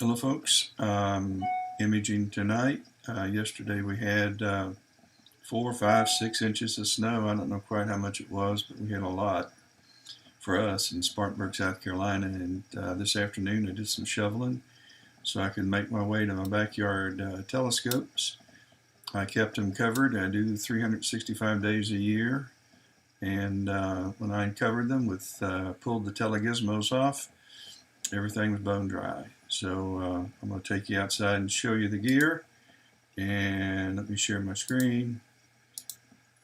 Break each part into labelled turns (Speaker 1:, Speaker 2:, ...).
Speaker 1: Hello folks, imaging tonight. Yesterday we had 4, 5, 6 inches of snow. I don't know quite how much it was, but we had a lot for us in Spartanburg, South Carolina. And this afternoon I did some shoveling so I could make my way to my backyard telescopes. I kept them covered. I do 365 days a year. And when I uncovered them pulled the telegizmos off, everything was bone dry. So I'm going to take you outside and show you the gear. And let me share my screen.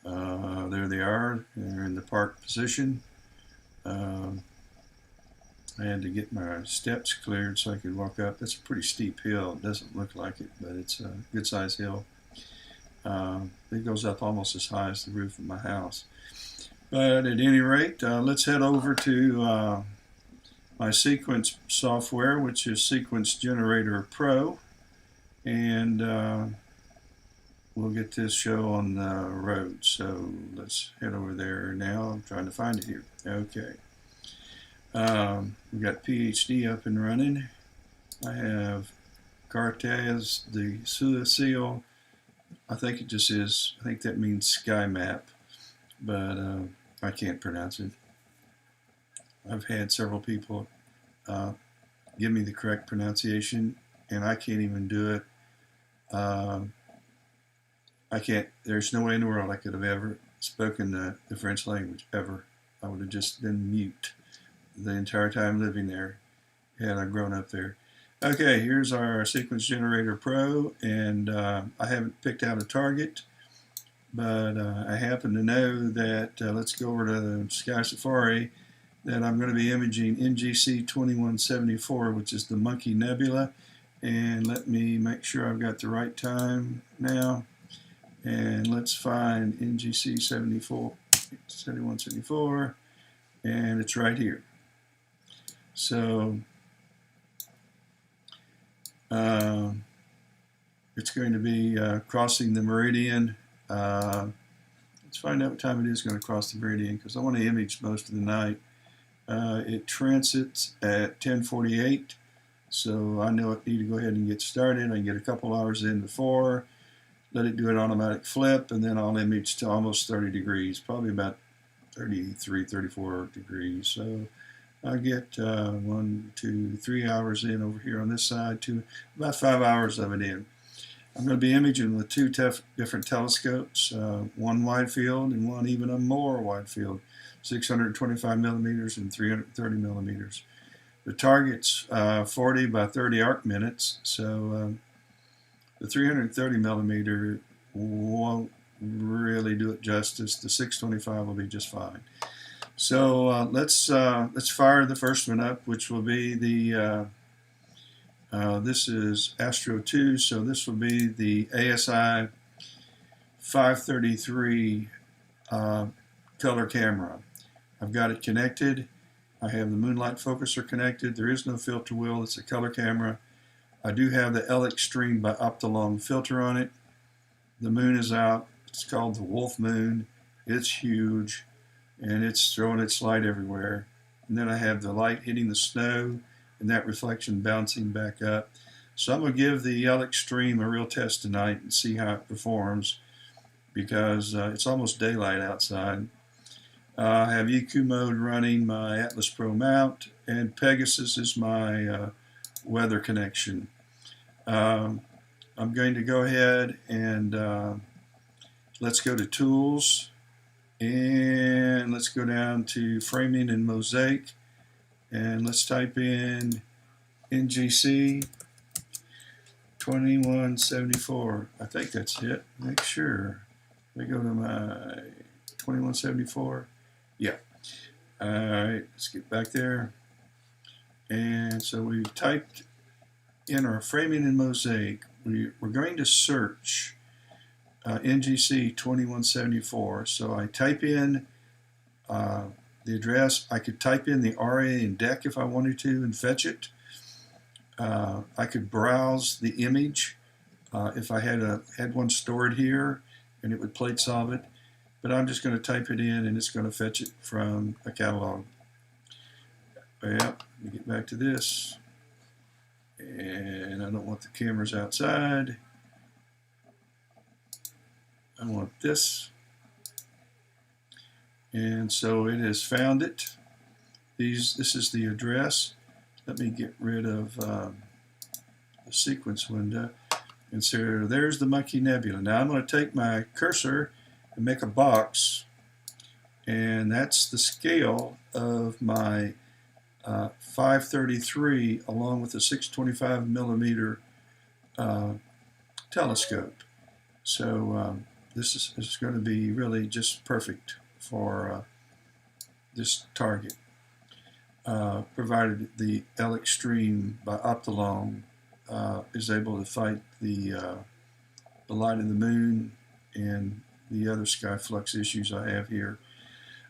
Speaker 1: There they are. They're in the park position. I had to get my steps cleared so I could walk up. That's a pretty steep hill. It doesn't look like it, but it's a good sized hill. It goes up almost as high as the roof of my house. But at any rate, let's head over to my sequence software, which is Sequence Generator Pro, and we'll get this show on the road. So let's head over there now. I'm trying to find it here. Okay. We've got PhD up and running. I have Cartez, the Suicil. I think it just is, I think that means sky map, but I can't pronounce it. I've had several people give me the correct pronunciation, and I can't even do it. I can't, there's no way in the world I could have ever spoken the French language, ever. I would have just been mute the entire time living there had I grown up there. Okay, here's our Sequence Generator Pro, and I haven't picked out a target, but I happen to know that, let's go over to Sky Safari, that I'm going to be imaging NGC2174, which is the Monkey Nebula. And let me make sure I've got the right time now. And let's find NGC7174, and it's right here. So it's going to be crossing the meridian. Let's find out what time it is going to cross the meridian, because I want to image most of the night. It transits at 10:48, so I know I need to go ahead and get started. I can get a couple hours in before, let it do an automatic flip, and then I'll image to almost 30 degrees, probably about 33, 34 degrees. So I'll get 1, 2, 3 hours in over here on this side, about 5 hours of it in. I'm going to be imaging with two different telescopes, one wide field and one even a more wide field, 625 millimeters and 330 millimeters. The target's 40 by 30 arc minutes, so the 330 millimeter won't really do it justice. The 625 will be just fine. So let's fire the first one up, which will be the this is Astro 2, so this will be the ASI 533 color camera. I've got it connected. I have the moonlight focuser connected. There is no filter wheel. It's a color camera. I do have the L-Xtreme by Optilong filter on it. The moon is out. It's called the Wolf Moon. It's huge, and it's throwing its light everywhere. And then I have the light hitting the snow, and that reflection bouncing back up. So I'm going to give the L-Xtreme a real test tonight and see how it performs, because it's almost daylight outside. I have EQ mode running, my Atlas Pro mount, and Pegasus is my weather connection. I'm going to go ahead and let's go to Tools, and let's go down to Framing and Mosaic, and let's type in NGC 2174. I think that's it. Make sure. Let me go to my 2174. Yeah. All right, let's get back there. And so we've typed in our Framing and Mosaic. We're going to search NGC 2174. So I type in the address. I could type in the RA and DEC if I wanted to and fetch it. I could browse the image if I had one stored here, and it would plate solve it. But I'm just going to type it in, and it's going to fetch it from a catalog. Yep, let me get back to this. And I don't want the cameras outside. I want this. And so it has found it. This is the address. Let me get rid of the sequence window. And so there's the Monkey Nebula. Now I'm going to take my cursor and make a box. And that's the scale of my 533 along with the 625 millimeter telescope. So this is going to be really just perfect for this target, provided the L-Xtreme by Optilong is able to fight the light of the moon and the other sky flux issues I have here.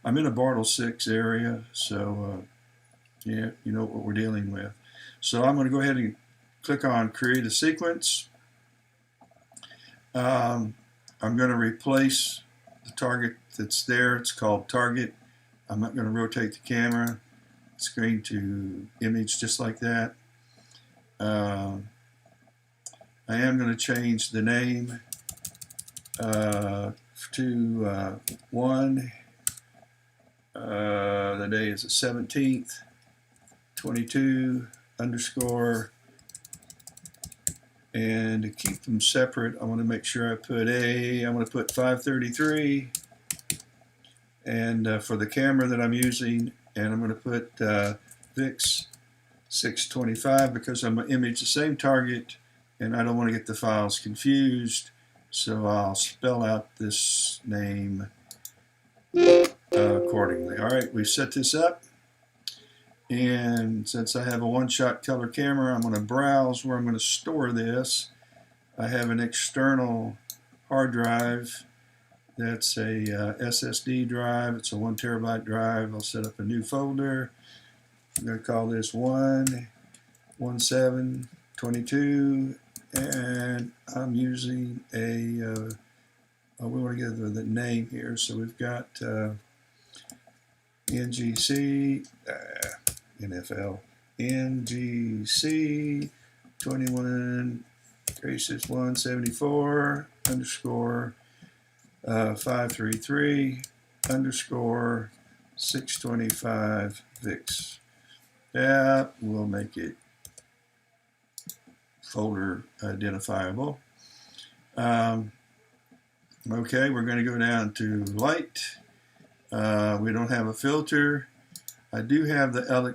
Speaker 1: I'm in a Bartle 6 area, so yeah, you know what we're dealing with. So I'm going to go ahead and click on Create a Sequence. I'm going to replace the target that's there. It's called Target. I'm not going to rotate the camera. It's going to image just like that. I am going to change the name to 1. The day is the 17th, 22 underscore. And to keep them separate, I want to make sure I put I'm going to put 533. And for the camera that I'm using, and I'm going to put VIX 625 because I'm going to image the same target and I don't want to get the files confused. So I'll spell out this name accordingly. All right, we've set this up. And since I have a one-shot color camera, I'm going to browse where I'm going to store this. I have an external hard drive. That's a SSD drive. It's a 1 terabyte drive. I'll set up a new folder. I'm going to call this 11722, and I'm using a, we want to get the name here. So we've got NGC, NFL, NGC2174 underscore 533 underscore 625 VIX. That will make it folder identifiable. Okay, we're going to go down to light. We don't have a filter. I do have the L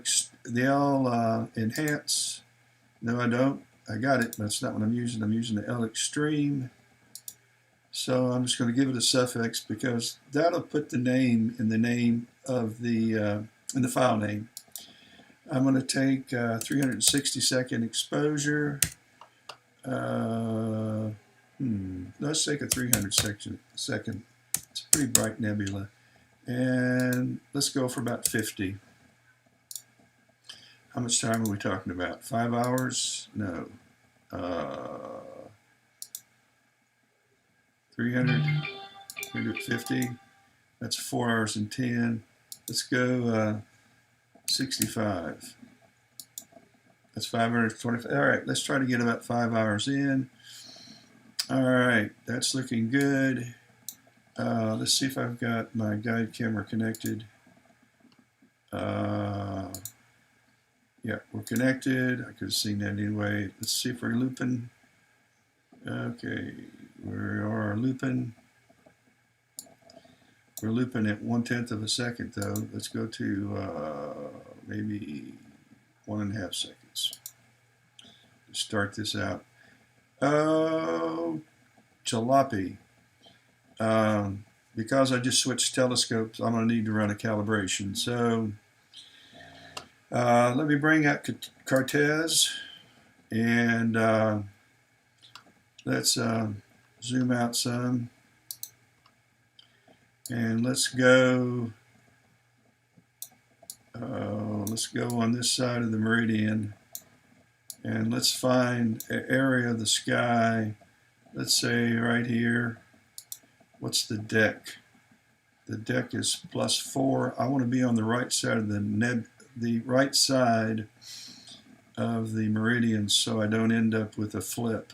Speaker 1: enhance. No, I don't. I got it, but that's not what I'm using. I'm using the L-Xtreme. So I'm just going to give it a suffix because that'll put the name in the name of the in the file name. I'm going to take 360-second exposure. Let's take a 300-second. It's a pretty bright nebula. And let's go for about 50. How much time are we talking about? 5 hours? No. 300, 350. That's 4 hours and 10. Let's go 65. That's 525. All right, let's try to get about 5 hours in. All right, that's looking good. Let's see if I've got my guide camera connected. Yeah, we're connected. I could have seen that anyway. Let's see if we're looping. Okay, we are looping. We're looping at 1/10 of a second though. Let's go to maybe 1.5 seconds. Let's start this out. Oh, jalopy. Because I just switched telescopes, I'm going to need to run a calibration. So let me bring out Cartez and let's zoom out some. And let's go on this side of the meridian and let's find an area of the sky, let's say right here. What's the deck? The deck is +4. I want to be on the right side of the right side of the meridians so I don't end up with a flip.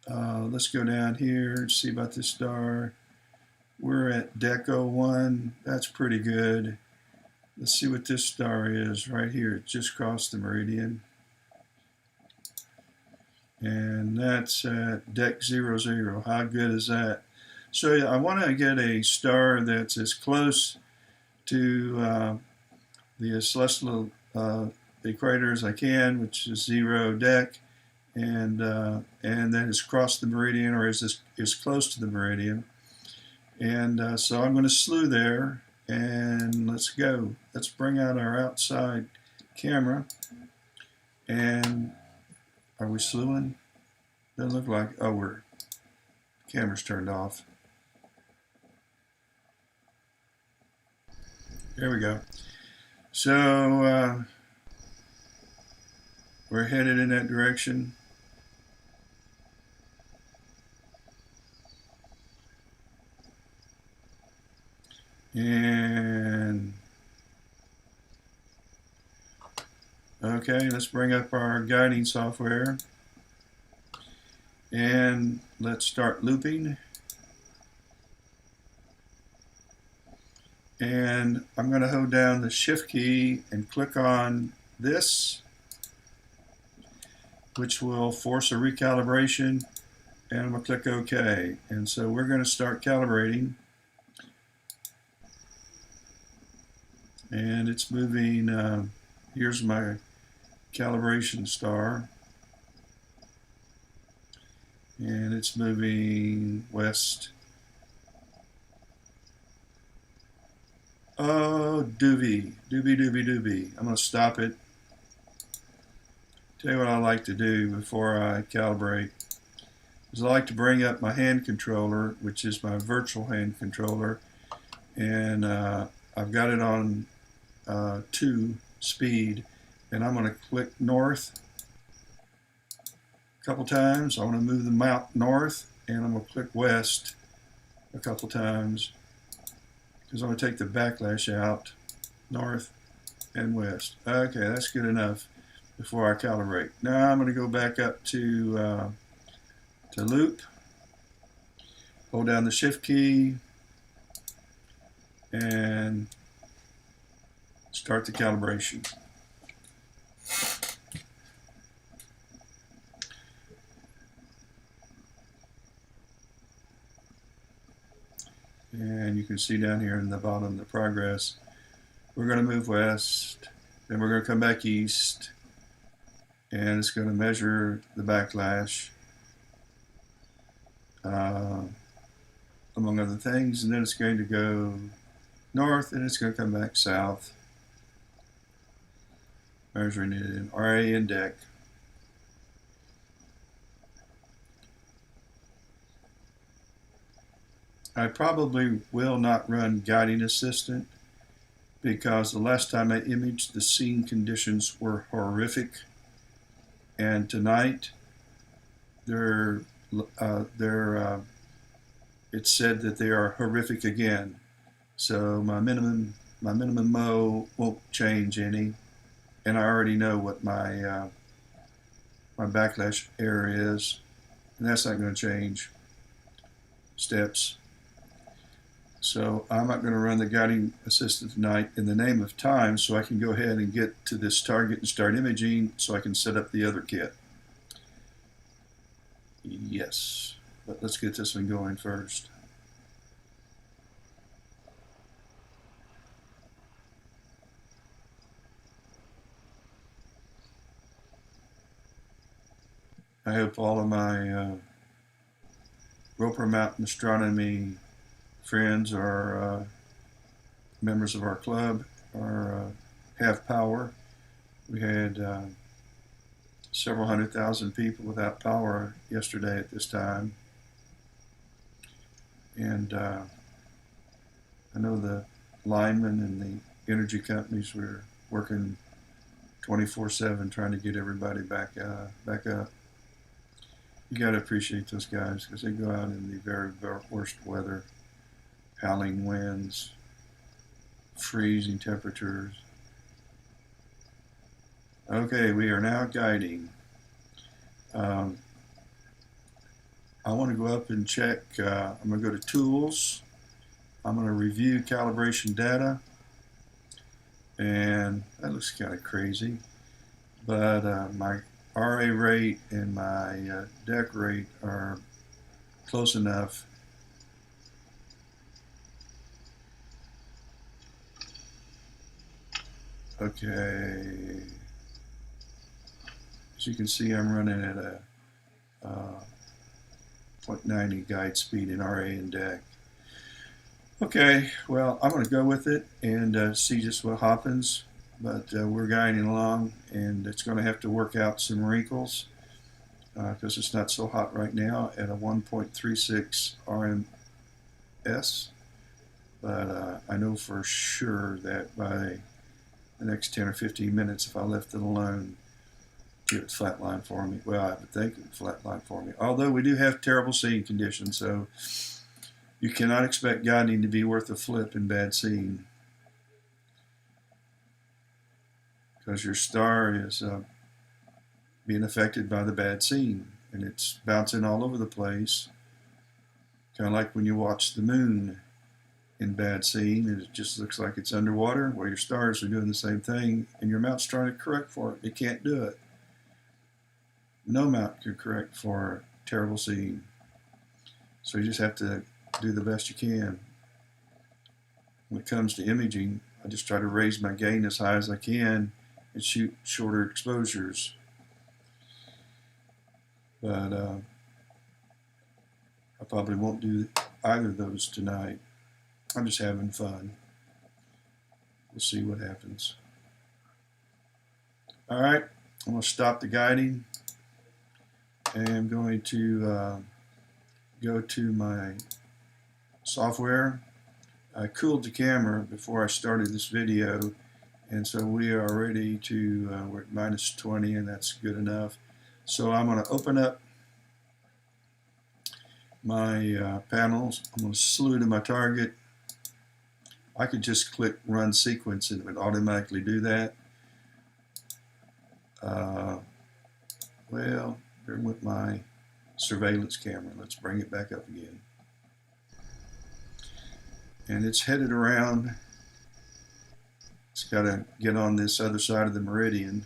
Speaker 1: Let's go down here and see about this star. We're at Deco 1. That's pretty good. Let's see what this star is right here. It just crossed the meridian. And that's at Dec 00. How good is that? So I want to get a star that's as close to the celestial equator as I can, which is 0 Dec, and that has crossed the meridian or is close to the meridian. And so I'm going to slew there, and let's go. Let's bring out our outside camera. And are we slewing? Doesn't look like. Oh, the camera's turned off. There we go. So we're headed in that direction. And okay, let's bring up our guiding software and let's start looping. And I'm going to hold down the shift key and click on this, which will force a recalibration, and I'm going to click OK. And so we're going to start calibrating. And it's moving, here's my calibration star, and it's moving west. Oh, doobie. I'm going to stop it. Tell you what I like to do before I calibrate is I like to bring up my hand controller, which is my virtual hand controller, and I've got it on 2 speed, and I'm going to click north a couple times. I want to move the mount north, and I'm going to click west a couple times because I'm going to take the backlash out north and west. Okay, that's good enough before I calibrate. Now I'm going to go back up to loop, hold down the shift key, and start the calibration. And you can see down here in the bottom the progress. We're going to move west, then we're going to come back east, and it's going to measure the backlash, among other things, and then it's going to go north, and it's going to come back south, measuring it in RA and Dec. I probably will not run Guiding Assistant because the last time I imaged, the scene conditions were horrific, and tonight it's said that they are horrific again. So my minimum mo won't change any, and I already know what my my backlash error is, and that's not going to change steps. So I'm not going to run the Guiding Assistant tonight in the name of time, so I can go ahead and get to this target and start imaging so I can set up the other kit. Yes, but let's get this one going first. I hope all of my Roper Mountain Astronomy friends or members of our club have power. We had several 100,000 people without power yesterday at this time, and I know the linemen and the energy companies were working 24/7 trying to get everybody back up. You got to appreciate those guys because they go out in the very worst weather, howling winds, freezing temperatures. Okay, we are now guiding. I want to go up and check. I'm going to go to Tools. I'm going to review calibration data. And that looks kind of crazy. But my RA rate and my deck rate are close enough. Okay. As you can see, I'm running at a 0.90 guide speed in RA and deck. Okay, well, I'm going to go with it and see just what happens. But we're guiding along, and it's going to have to work out some wrinkles because it's not so hot right now at a 1.36 RMS. But I know for sure that by the next 10 or 15 minutes, if I left it alone, it would flatline for me. Well, I would think it would flatline for me. Although we do have terrible seeing conditions, so you cannot expect guiding to be worth a flip in bad seeing, because your star is being affected by the bad seeing, and it's bouncing all over the place, kind of like when you watch the moon in bad seeing, and it just looks like it's underwater. Well, your stars are doing the same thing, and your mount's trying to correct for it. It can't do it. No mount can correct for terrible seeing. So you just have to do the best you can. When it comes to imaging, I just try to raise my gain as high as I can and shoot shorter exposures. But I probably won't do either of those tonight. I'm just having fun. We'll see what happens. All right, I'm going to stop the guiding, and I'm going to go to my software. I cooled the camera before I started this video, and so we are ready to, we're at -20, and that's good enough. So I'm going to open up my panels. I'm going to slew to my target. I could just click run sequence and it would automatically do that. Well, there went my surveillance camera. Let's bring it back up again. And it's headed around. It's got to get on this other side of the meridian.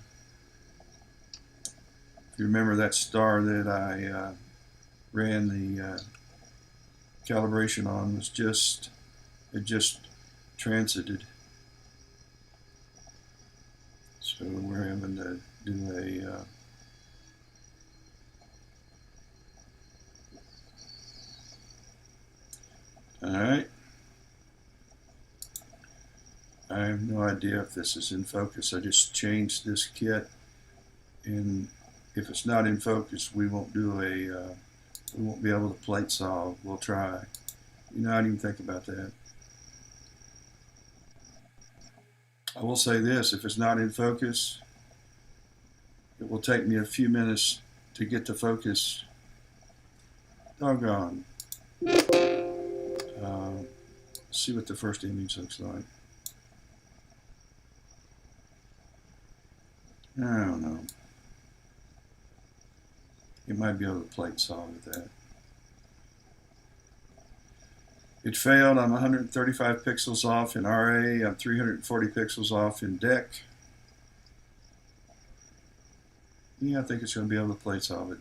Speaker 1: If you remember, that star that I ran the calibration on was just transited. So we're having to do a all right. I have no idea if this is in focus. I just changed this kit, and if it's not in focus, we won't do a we won't be able to plate solve. We'll try. You know, I didn't even think about that. I will say this, if it's not in focus, it will take me a few minutes to get to focus. Doggone. See what the first image looks like. I don't know. You might be able to plate solve with that. It failed. I'm 135 pixels off in RA. I'm 340 pixels off in DEC. Yeah, I think it's going to be able to plate solve it.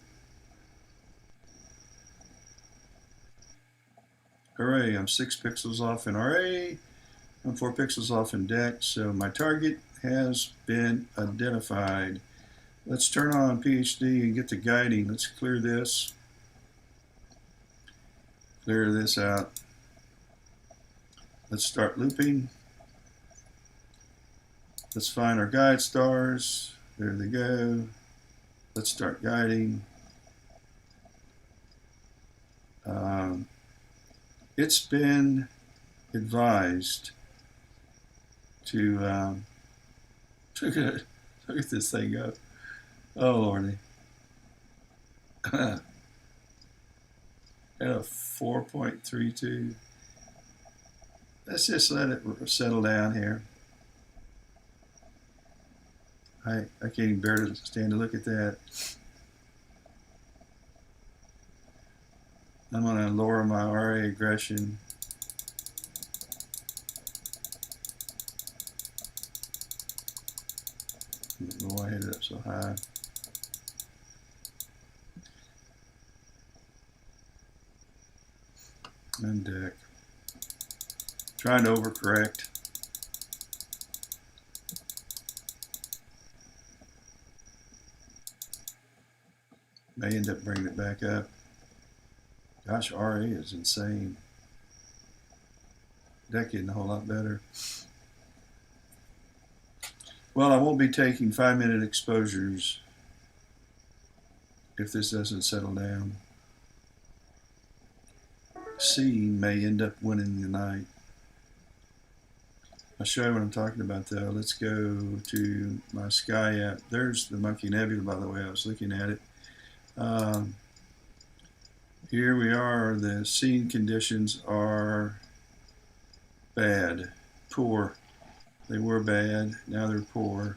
Speaker 1: Hooray, I'm 6 pixels off in RA. I'm 4 pixels off in DEC. So my target has been identified. Let's turn on PhD and get to guiding. Let's clear this. Clear this out. Let's start looping. Let's find our guide stars. There they go. Let's start guiding. It's been advised to look at this thing up. Oh Lordy. At a 4.32. Let's just let it settle down here. I can't even bear to stand to look at that. I'm going to lower my RA aggression. I don't know why I had it up so high. And deck. Trying to overcorrect. May end up bringing it back up. Gosh, RA is insane. Deck getting a whole lot better. Well, I won't be taking 5-minute exposures if this doesn't settle down. C may end up winning the night. I'll show you what I'm talking about though. Let's go to my Sky app. There's the Monkey Nebula, by the way. I was looking at it. Here we are. The scene conditions are bad, poor. They were bad, now they're poor.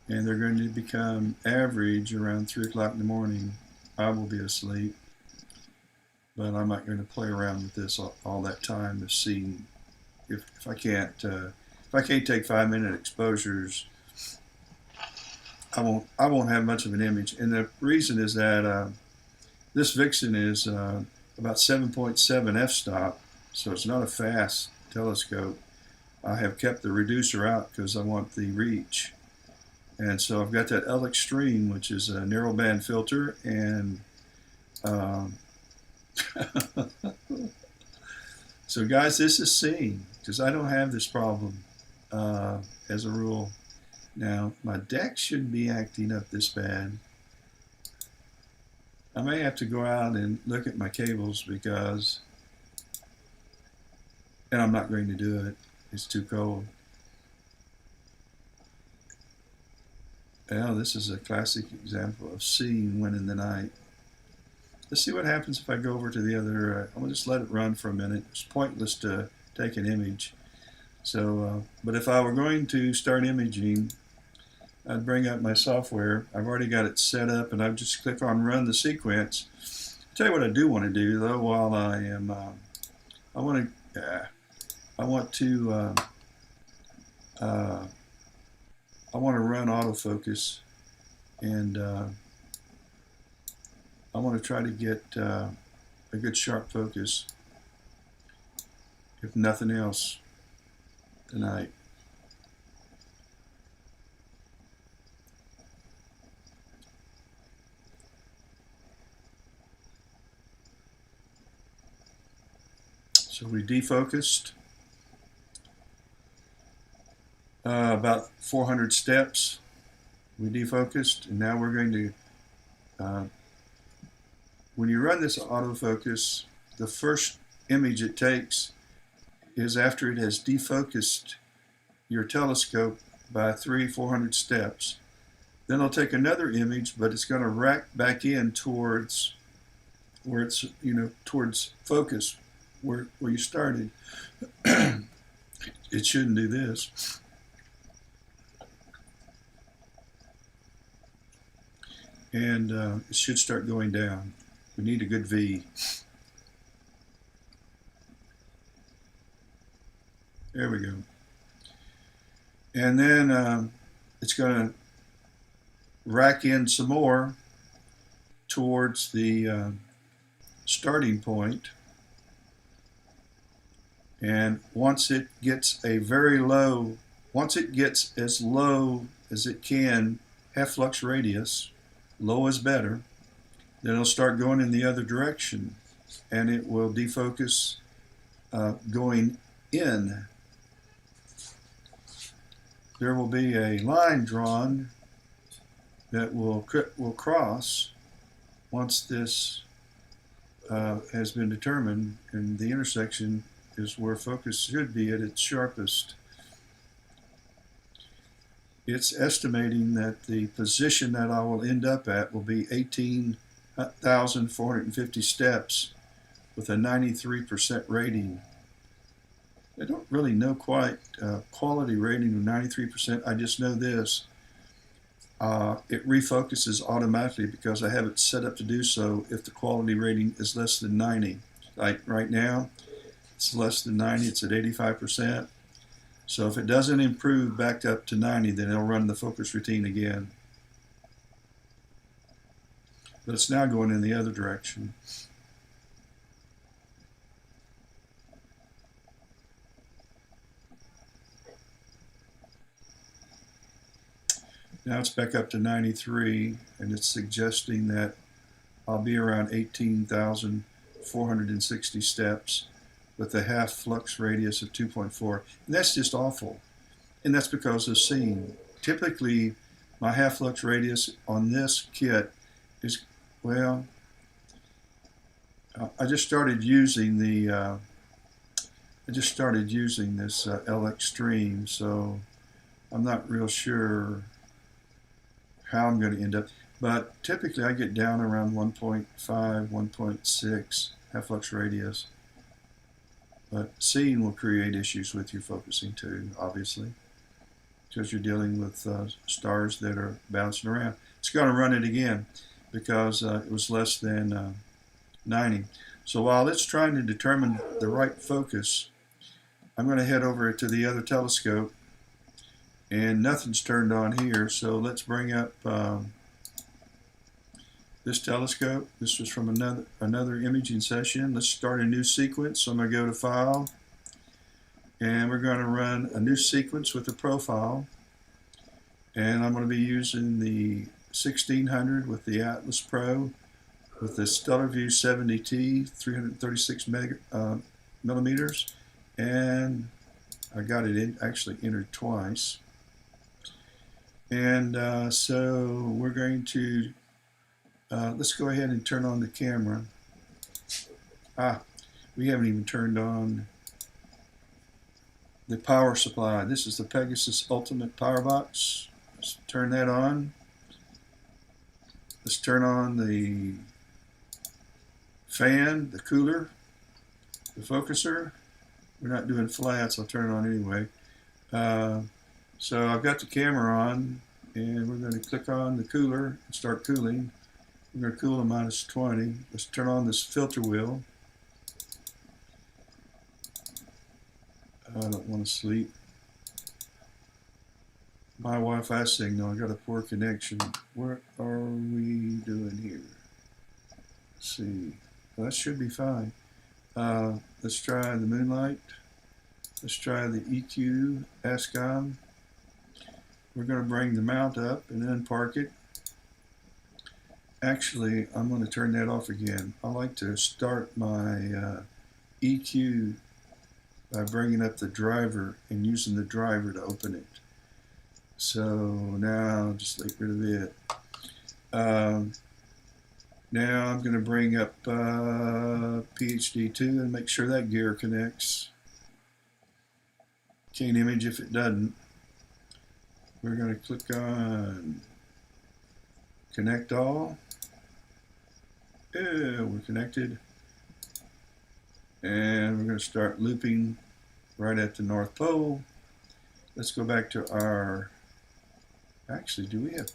Speaker 1: And they're going to become average around 3 o'clock in the morning. I will be asleep. But I'm not going to play around with this all that time to see if I can't take 5-minute exposures. I won't have much of an image, and the reason is that this Vixen is about 7.7 f-stop, so it's not a fast telescope. I have kept the reducer out because I want the reach, and so I've got that L-Xtreme, which is a narrowband filter, and so guys, this is seeing, because I don't have this problem as a rule. Now my deck shouldn't be acting up this bad. I may have to go out and look at my cables because, and I'm not going to do it, it's too cold. Now this is a classic example of seeing winning the night. Let's see what happens if I go over to the other. I'm going to just let it run for a minute. It's pointless to take an image. So, but if I were going to start imaging, I'd bring up my software. I've already got it set up, and I'd just click on Run the Sequence. I'll tell you what I do want to do, though, while I am. I want to run autofocus, and I want to try to get a good sharp focus, if nothing else, tonight. So we defocused about 400 steps. We defocused, and now we're going to when you run this autofocus, the first image it takes is after it has defocused your telescope by 300-400 steps. Then it'll take another image, but it's going to rack back in towards where it's, towards focus, where you started. It shouldn't do this. And it should start going down. We need a good V. There we go. And then it's going to rack in some more towards the starting point. And once it gets once it gets as low as it can, half flux radius, low is better, then it'll start going in the other direction, and it will defocus going in. There will be a line drawn that will cross once this has been determined, and the intersection is where focus should be at its sharpest. It's estimating that the position that I will end up at will be 18,450 steps with a 93% rating. I don't really know quite quality rating of 93%. I just know this. it refocuses automatically because I have it set up to do so if the quality rating is less than 90. Like right now, it's less than 90, it's at 85%. So if it doesn't improve back up to 90, then it'll run the focus routine again. But it's now going in the other direction. Now it's back up to 93, and it's suggesting that I'll be around 18,460 steps with a half flux radius of 2.4. And that's just awful. And that's because of scene. Typically, my half flux radius on this kit is, well, I just started using this L-Xtreme, so I'm not real sure how I'm going to end up. But typically I get down around 1.5, 1.6 half flux radius. But seeing will create issues with your focusing too, obviously, because you're dealing with stars that are bouncing around. It's going to run it again because it was less than 90. So while it's trying to determine the right focus, I'm going to head over to the other telescope, and nothing's turned on here. So let's bring up this telescope. This was from another imaging session. Let's start a new sequence. So I'm going to go to File, and we're going to run a new sequence with a profile. And I'm going to be using the 1600 with the Atlas Pro with the Stellar View 70T, 336 millimeters, and I got it actually entered twice. And so we're going to let's go ahead and turn on the camera. We haven't even turned on the power supply. This is the Pegasus Ultimate Power Box. Let's turn that on. Let's turn on the fan, the cooler, the focuser. We're not doing flats, I'll turn it on anyway. So I've got the camera on, and we're going to click on the cooler and start cooling. We're going to cool to -20. Let's turn on this filter wheel. I don't want to sleep. My Wi-Fi signal, I got a poor connection. What are we doing here? Let's see. Well, that should be fine. Let's try the moonlight. Let's try the EQ ASCOM. We're going to bring the mount up and then park it. Actually, I'm going to turn that off again. I like to start my EQ by bringing up the driver and using the driver to open it. So now just get rid of it. Now I'm going to bring up PhD2 and make sure that gear connects. Can't image if it doesn't. We're going to click on Connect All. Yeah, we're connected. And we're going to start looping right at the North Pole. Let's go back to our... Actually, do we have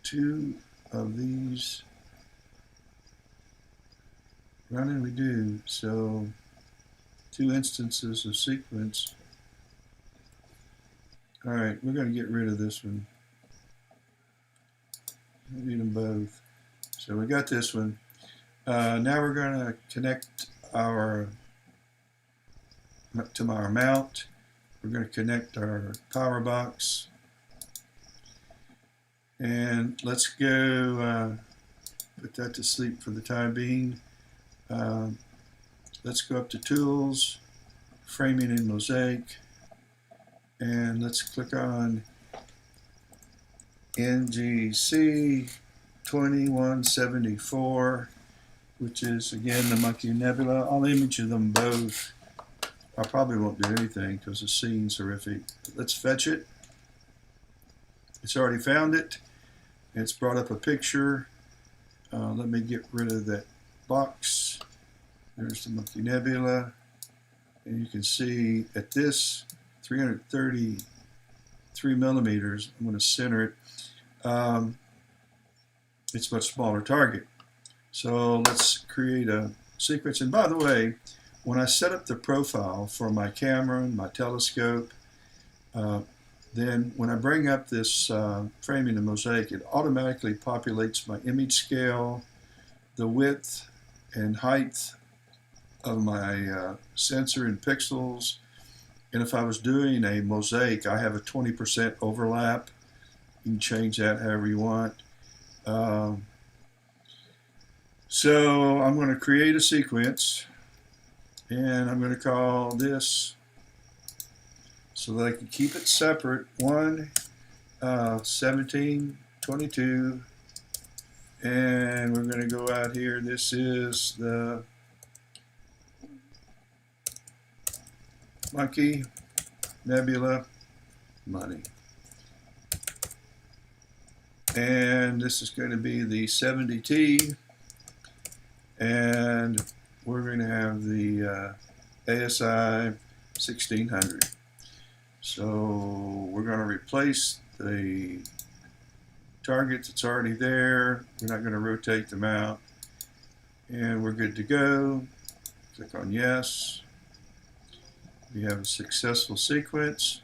Speaker 1: two of these running? We do. So 2 instances of sequence. All right, we're going to get rid of this one. We need them both. So we got this one. Now we're going to connect to our mount. We're going to connect our power box. And let's go put that to sleep for the time being. Let's go up to Tools, Framing and Mosaic, and let's click on NGC2174, which is again the Monkey Nebula. I'll image them both. I probably won't do anything because the scene's horrific. Let's fetch it. It's already found it. It's brought up a picture. Let me get rid of that box. There's the Monkey Nebula. And you can see at this 330 3 millimeters. I'm going to center it. It's a much smaller target. So let's create a sequence. And by the way, when I set up the profile for my camera and my telescope, then when I bring up this framing and mosaic, it automatically populates my image scale, the width and height of my sensor in pixels. And if I was doing a mosaic, I have a 20% overlap. You can change that however you want. So I'm going to create a sequence, and I'm going to call this, so that I can keep it separate, 1/17/22, and we're going to go out here. This is the monkey, Nebula, money. And this is going to be the 70T, and we're going to have the ASI 1600. So we're going to replace the target that's already there. We're not going to rotate them out, and we're good to go. Click on yes. We have a successful sequence,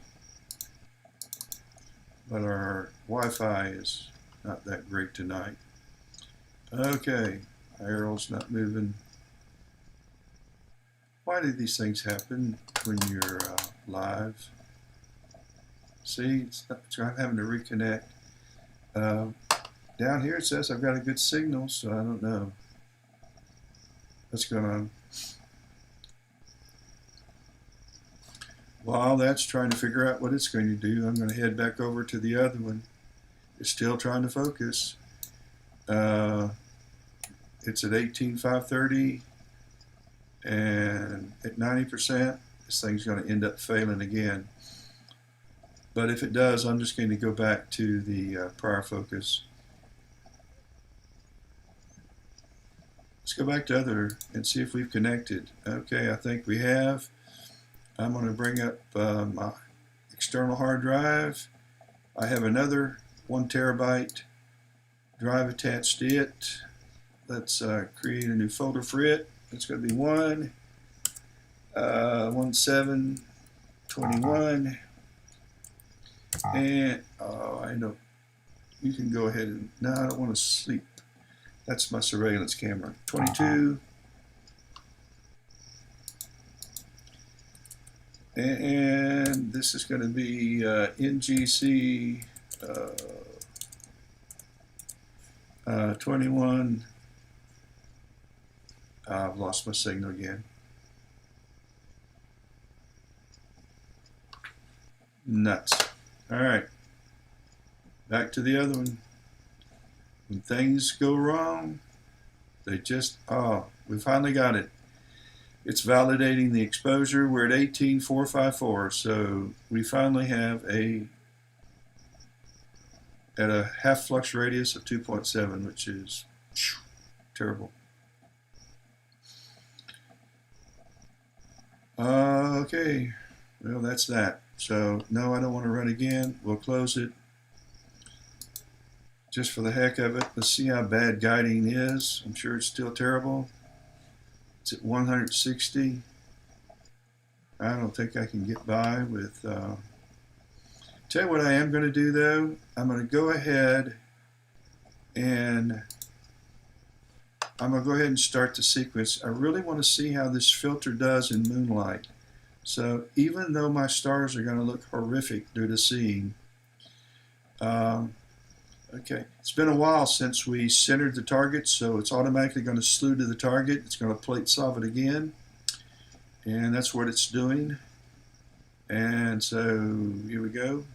Speaker 1: but our Wi-Fi is not that great tonight. Okay, arrow's not moving. Why do these things happen when you're live? See, I'm having to reconnect. Down here it says I've got a good signal, so I don't know. What's going on? While that's trying to figure out what it's going to do, I'm going to head back over to the other one. It's still trying to focus. It's at 18,530, and at 90%, this thing's going to end up failing again. But if it does, I'm just going to go back to the prior focus. Let's go back to other and see if we've connected. Okay, I think we have. I'm going to bring up my external hard drive. I have another 1 terabyte drive attached to it. Let's create a new folder for it. It's going to be 1/17/21. And I know you can go ahead and, no, I don't want to sleep. That's my surveillance camera. 22. And this is going to be NGC 21. I've lost my signal again. Nuts. All right. Back to the other one. When things go wrong, they just, we finally got it. It's validating the exposure. We're at 18,454, so we finally have at a half flux radius of 2.7, which is terrible. Okay, well, that's that. So no, I don't want to run again. We'll close it just for the heck of it. Let's see how bad guiding is. I'm sure it's still terrible. It's at 160. I don't think I can get by with. Tell you what I am going to do though. I'm going to go ahead and start the sequence. I really want to see how this filter does in moonlight. So even though my stars are going to look horrific due to seeing, okay, it's been a while since we centered the target, so it's automatically going to slew to the target. It's going to plate solve it again, and that's what it's doing. And so here we go.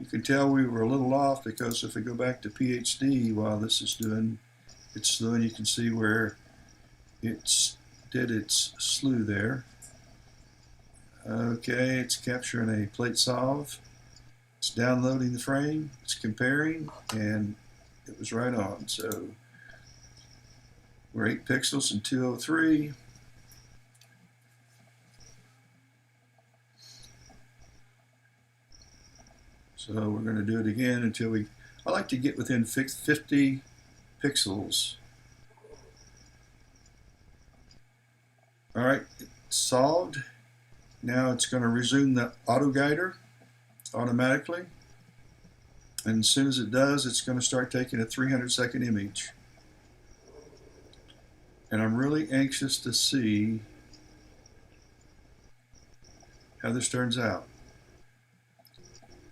Speaker 1: You can tell we were a little off because if we go back to PhD while this is doing its slewing, you can see where it's did its slew there. Okay, it's capturing a plate solve. It's downloading the frame, it's comparing, and it was right on. So we're 8 pixels and 203. So we're going to do it again until I like to get within 50 pixels. All right, it's solved. Now it's going to resume the auto guider automatically. And as soon as it does, it's going to start taking a 300-second image. And I'm really anxious to see how this turns out,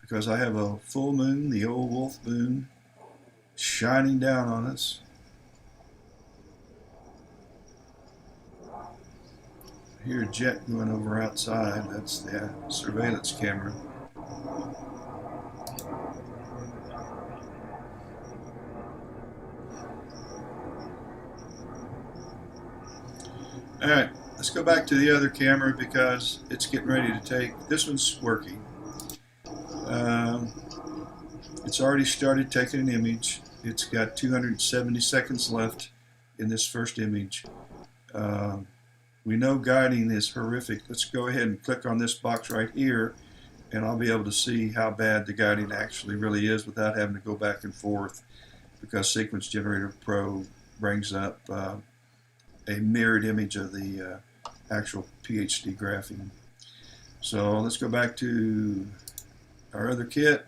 Speaker 1: because I have a full moon, the old wolf moon, shining down on us. I hear a jet going over outside. That's the surveillance camera. All right, let's go back to the other camera because it's getting ready to take. This one's working. It's already started taking an image. It's got 270 seconds left in this first image. We know guiding is horrific. Let's go ahead and click on this box right here, and I'll be able to see how bad the guiding actually really is without having to go back and forth, because Sequence Generator Pro brings up a mirrored image of the actual PhD graphing. So let's go back to our other kit.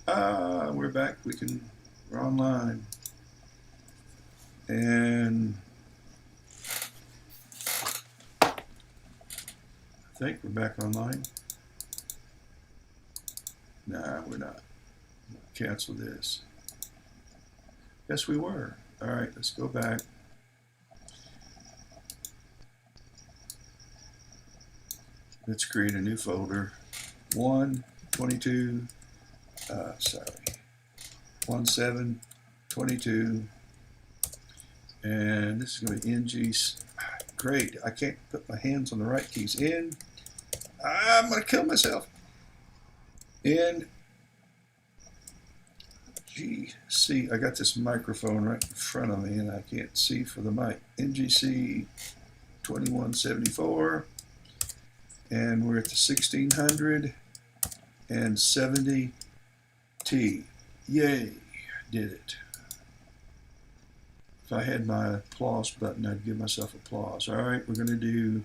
Speaker 1: We're back. We're online. And I think we're back online. Nah, we're not. Cancel this. Yes, we were. All right, let's go back. Let's create a new folder. 1722, and this is going to be NGC. Great, I can't put my hands on the right keys. I'm going to kill myself. NGC. I got this microphone right in front of me, and I can't see for the mic. NGC2174. And we're at the 1670T. Yay, did it. If I had my applause button, I'd give myself applause. All right, we're going to do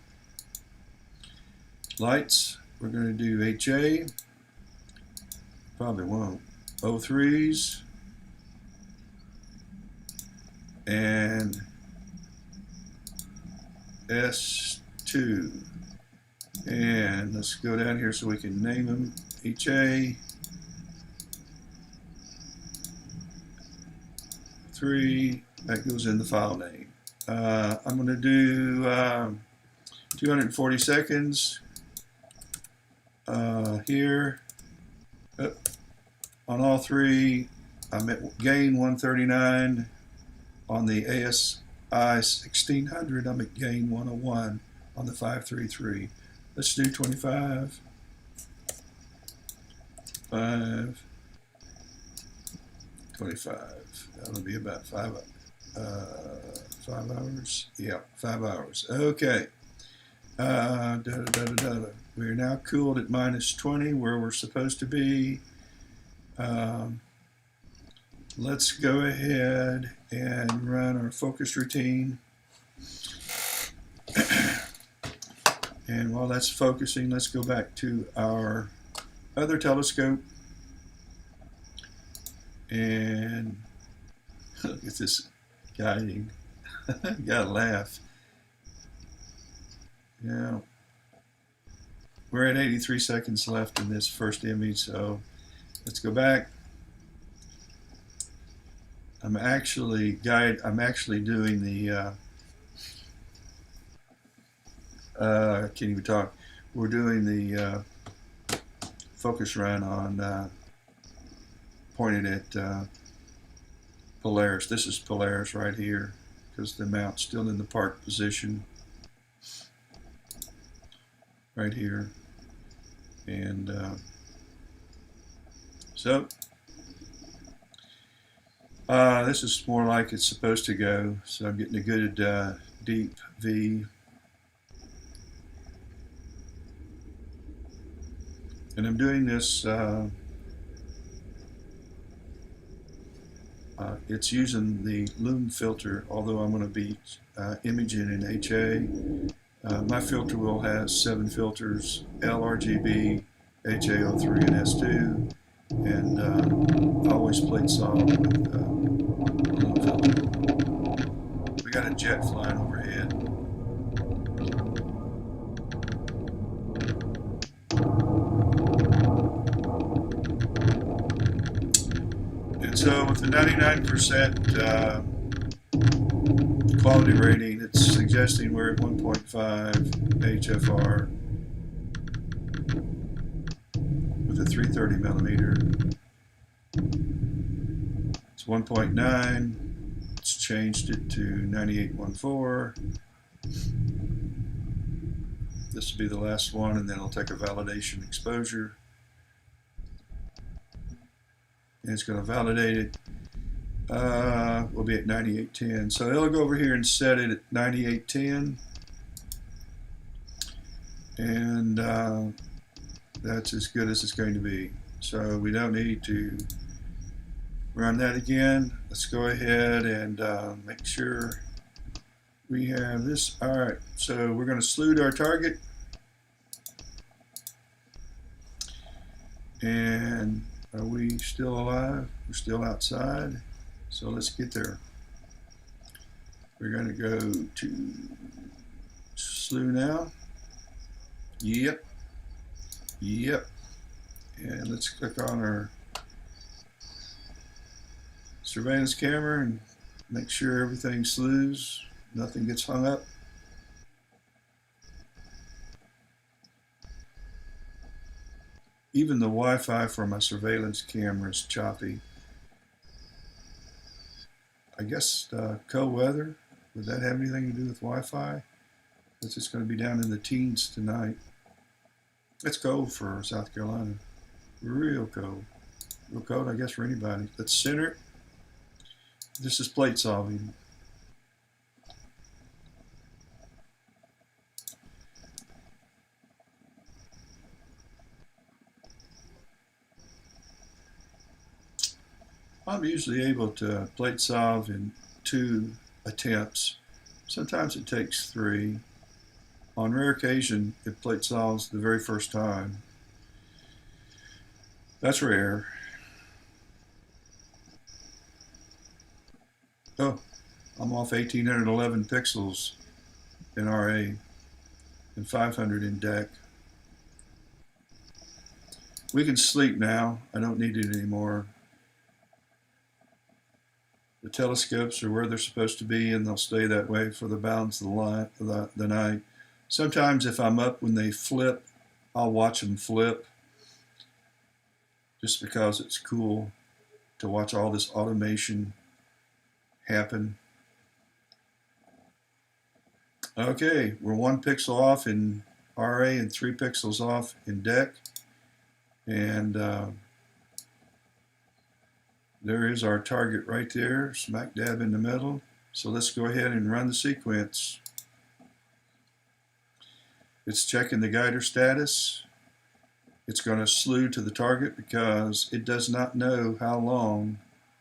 Speaker 1: lights. We're going to do HA. Probably won't. O3s. And S2. And let's go down here so we can name them. HA 3, that goes in the file name. I'm going to do 240 seconds here. On all three, I'm at gain 139. On the ASI 1600, I'm at gain 101 on the 533. Let's do 25, 5, 25. That'll be about 5 hours. Yeah, 5 hours. Okay. We're now cooled at -20, where we're supposed to be. Let's go ahead and run our focus routine. And while that's focusing, let's go back to our other telescope. And look at this guiding. You gotta laugh. Yeah. We're at 83 seconds left in this first image, so let's go back. I'm actually doing the I can't even talk. We're doing the focus run on pointed at Polaris. This is Polaris right here because the mount's still in the park position right here. And so this is more like it's supposed to go. So I'm getting a good deep V. And I'm doing this It's using the Loom filter, although I'm going to be imaging in HA. My filter wheel has 7 filters: L-RGB, HA03, and S2, and I always plate solve with Loom filter. We got a jet flying overhead. And so with the 99% quality rating, it's suggesting we're at 1.5 HFR with a 330 millimeter. It's 1.9. It's changed it to 9814. This will be the last one, and then I'll take a validation exposure. And it's going to validate it. We'll be at 9810. So it'll go over here and set it at 9810. And that's as good as it's going to be. So we don't need to run that again. Let's go ahead and make sure we have this. All right, so we're going to salute our target. And are we still alive? We're still outside. So let's get there. We're going to go to slew now. Yep. Yep. And let's click on our surveillance camera and make sure everything slews, nothing gets hung up. Even the Wi-Fi for my surveillance camera is choppy. I guess cold weather, would that have anything to do with Wi-Fi? Because it's going to be down in the teens tonight. It's cold for South Carolina. Real cold. Real cold, I guess, for anybody. Let's center it. This is plate solving. I'm usually able to plate solve in 2 attempts. Sometimes it takes 3. On rare occasion, it plate solves the very first time. That's rare. Oh, I'm off 1811 pixels in RA and 500 in DEC. We can sleep now. I don't need it anymore. The telescopes are where they're supposed to be, and they'll stay that way for the balance of the night. Sometimes if I'm up when they flip, I'll watch them flip just because it's cool to watch all this automation happen. Okay, we're 1 pixel off in RA and 3 pixels off in DEC. And there is our target right there, smack dab in the middle. So let's go ahead and run the sequence. It's checking the guider status. It's going to slew to the target because it does not know how long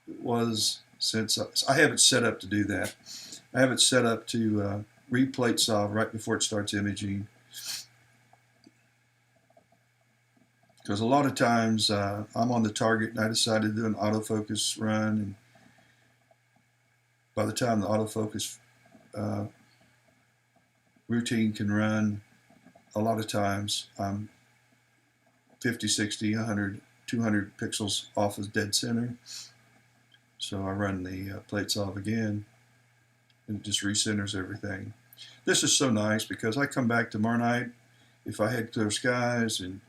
Speaker 1: it was since I have it set up to do that. I have it set up to replate solve right before it starts imaging. Because a lot of times I'm on the target and I decide to do an autofocus run, and by the time the autofocus routine can run, a lot of times I'm 50, 60, 100, 200 pixels off of dead center. So I run the plate solve again, and it just recenters everything. This is so nice because I come back tomorrow night, if I had clear skies, and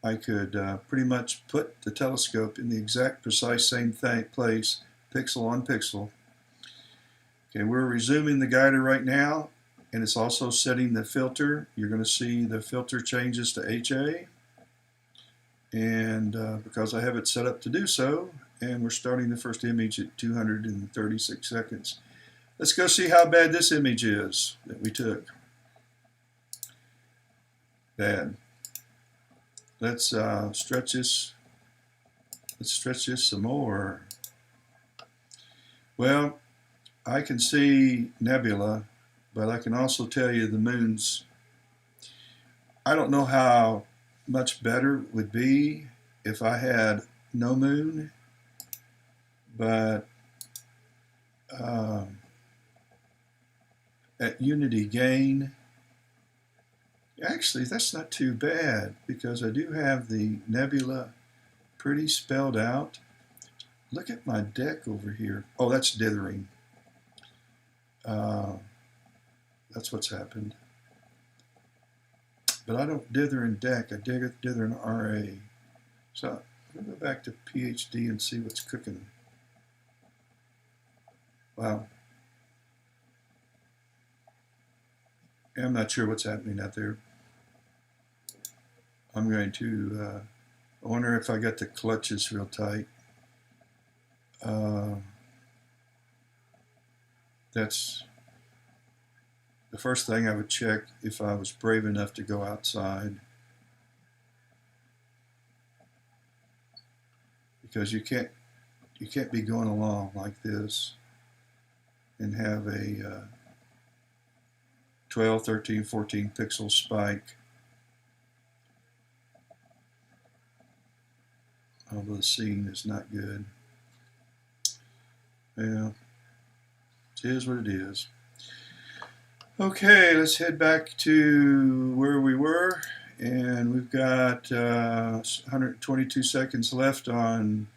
Speaker 1: I could pretty much put the telescope in the exact precise same place, pixel on pixel. Okay, we're resuming the guider right now, and it's also setting the filter. You're going to see the filter changes to HA, and because I have it set up to do so, and we're starting the first image at 236 seconds. Let's go see how bad this image is that we took. Bad. Let's stretch this. Let's stretch this some more. Well, I can see Nebula, but I can also tell you the moons. I don't know how much better it would be if I had no moon, but at unity gain, actually that's not too bad because I do have the nebula pretty spelled out. Look at my deck over here. Oh, that's dithering. That's what's happened. But I don't dither in deck, I dither in RA. So I'm going to go back to PhD and see what's cooking. Wow. I'm not sure what's happening out there. I'm going to, I wonder if I got the clutches real tight. That's the first thing I would check if I was brave enough to go outside. Because you can't be going along like this and have a 12, 13, 14 pixel spike. Although the scene is not good. Yeah, it is what it is. Okay, let's head back to where we were, and we've got 122 seconds left on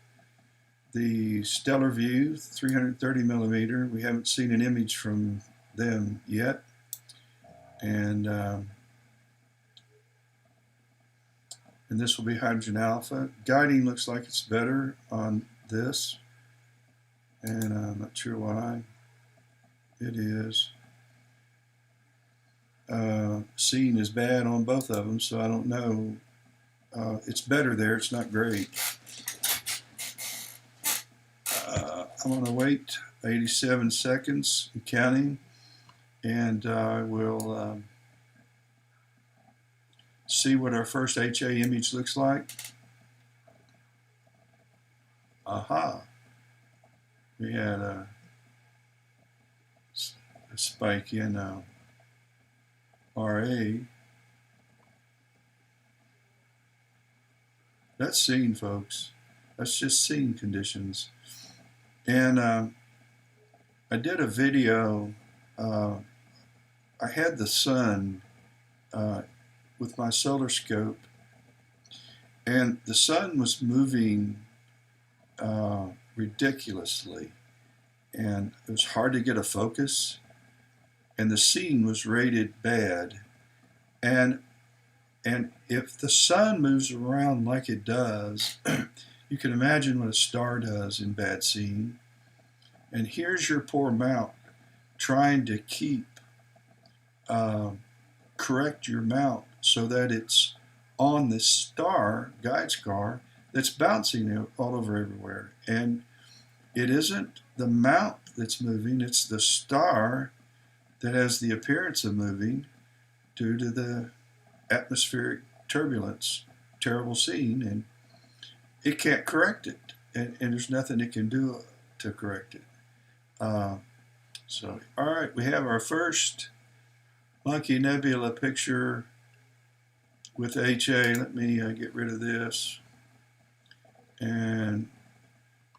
Speaker 1: the stellar view, 330 millimeter. We haven't seen an image from them yet, and this will be hydrogen alpha. Guiding looks like it's better on this, and I'm not sure why. It is. Seeing is bad on both of them, so I don't know. It's better there, it's not great. I'm going to wait 87 seconds and counting, and I will see what our first HA image looks like. Aha! We had a spike in RA. That's scene, folks. That's just scene conditions. And I did a video. I had the sun with my solar scope, and the sun was moving ridiculously, and it was hard to get a focus, and the scene was rated bad. And if the sun moves around like it does, you can imagine what a star does in bad scene. And here's your poor mount trying to correct your mount so that it's on this star, guide scar, that's bouncing all over everywhere. And it isn't the mount that's moving, it's the star that has the appearance of moving due to the atmospheric turbulence, terrible scene, and it can't correct it, and there's nothing it can do to correct it. So, all right, we have our first Monkey Nebula picture with HA. Let me get rid of this, and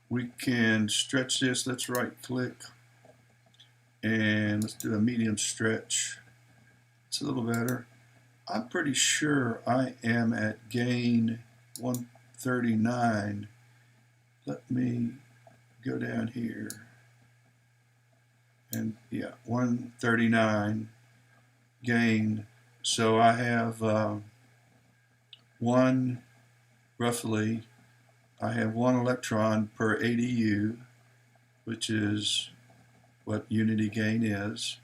Speaker 1: we can stretch this. Let's right click, and let's do a medium stretch. It's a little better. I'm pretty sure I am at gain 139. Let me go down here. And yeah, 139 gain. So I have roughly, I have 1 electron per ADU, which is what unity gain is.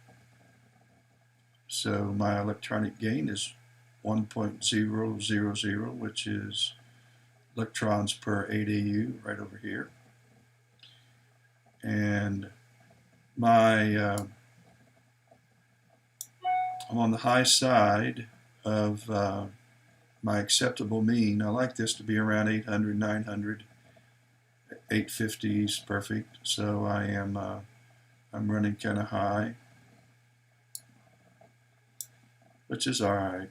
Speaker 1: So my electronic gain is 1.000, which is electrons per ADU right over here. And my I'm on the high side of my acceptable mean. I like this to be around 800, 900. 850 is perfect, so I'm running kind of high, which is all right.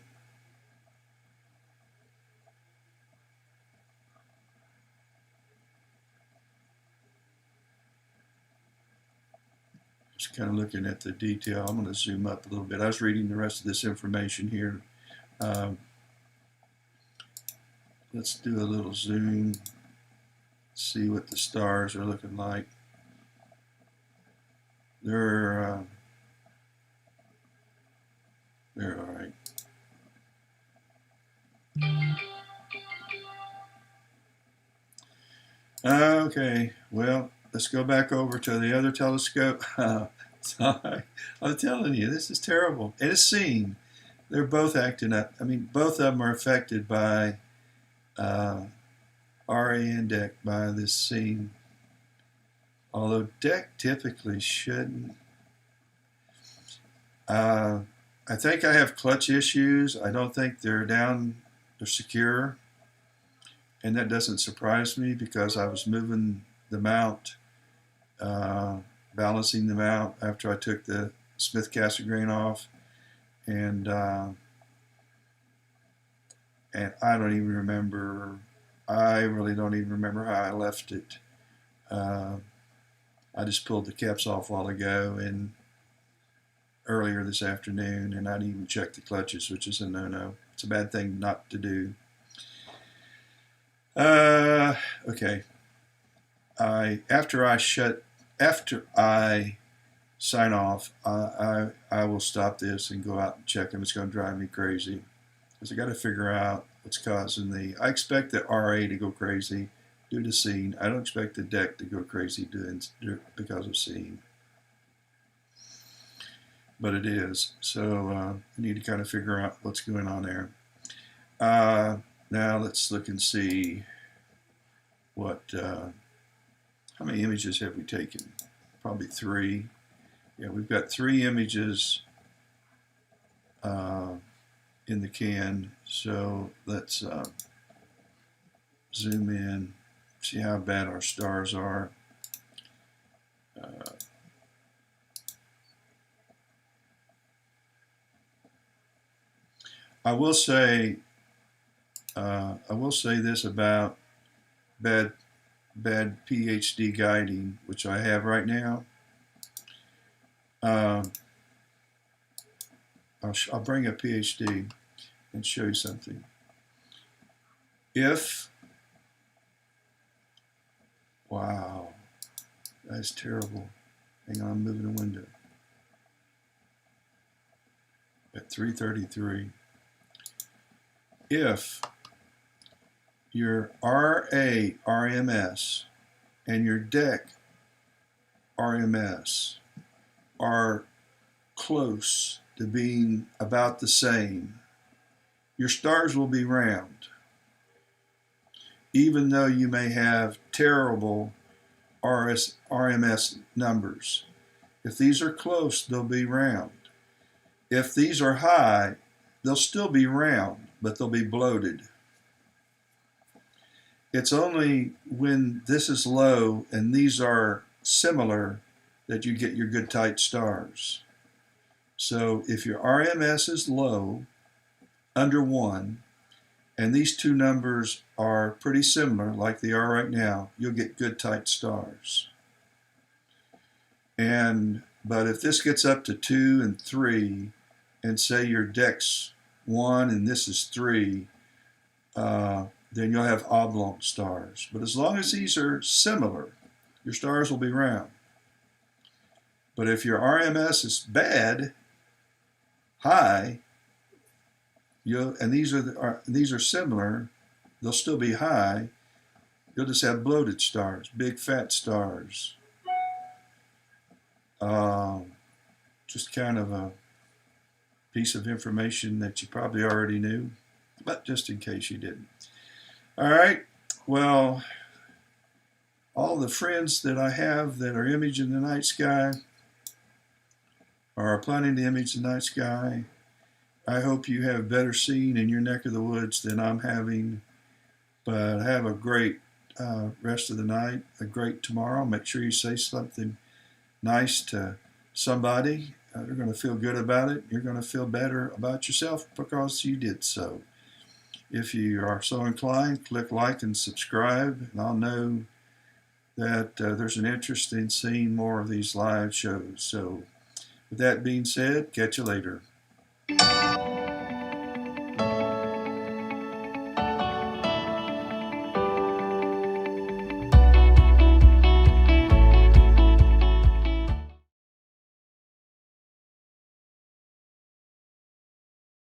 Speaker 1: Just kind of looking at the detail. I'm going to zoom up a little bit. I was reading the rest of this information here. Let's do a little zoom, see what the stars are looking like. They're all right. Okay, well, let's go back over to the other telescope. Sorry, I'm telling you, this is terrible. And it's seen. They're both acting up. I mean, both of them are affected by RA index, by this scene. Although deck typically shouldn't. I think I have clutch issues. I don't think they're down, they're secure. And that doesn't surprise me because I was moving the mount, balancing the mount after I took the Smith Cassegrain off. And I don't even remember, I really don't even remember how I left it. I just pulled the caps off a while ago and earlier this afternoon, and I didn't even check the clutches, which is a no-no. It's a bad thing not to do. Okay. After I sign off, I will stop this and go out and check them. It's going to drive me crazy because I got to figure out what's causing the. I expect the RA to go crazy due to scene. I don't expect the deck to go crazy because of scene. But it is. So I need to kind of figure out what's going on there. Now let's look and see what, how many images have we taken? Probably 3. Yeah, we've got 3 images in the can. So let's zoom in, see how bad our stars are. I will say this about bad PhD guiding, which I have right now. I'll bring a PhD and show you something. Wow, that's terrible. Hang on, I'm moving the window. At 333. If your RA RMS and your deck RMS are close to being about the same, your stars will be round. Even though you may have terrible RMS numbers. If these are close, they'll be round. If these are high, they'll still be round, but they'll be bloated. It's only when this is low and these are similar that you get your good tight stars. So if your RMS is low, under 1, and these two numbers are pretty similar, like they are right now, you'll get good tight stars. But if this gets up to 2 and 3, and say your deck's 1 and this is 3, then you'll have oblong stars. But as long as these are similar, your stars will be round. But if your RMS is bad, high, and these are similar, they'll still be high. You'll just have bloated stars, big fat stars. Just kind of a piece of information that you probably already knew, but just in case you didn't. All right, well, all the friends that I have that are imaging the night sky or are planning to image the night sky, I hope you have better seeing in your neck of the woods than I'm having, but have a great rest of the night, a great tomorrow. Make sure you say something nice to somebody. They're going to feel good about it. You're going to feel better about yourself because you did so. If you are so inclined, click like and subscribe, and I'll know that there's an interest in seeing more of these live shows. So with that being said, catch you later.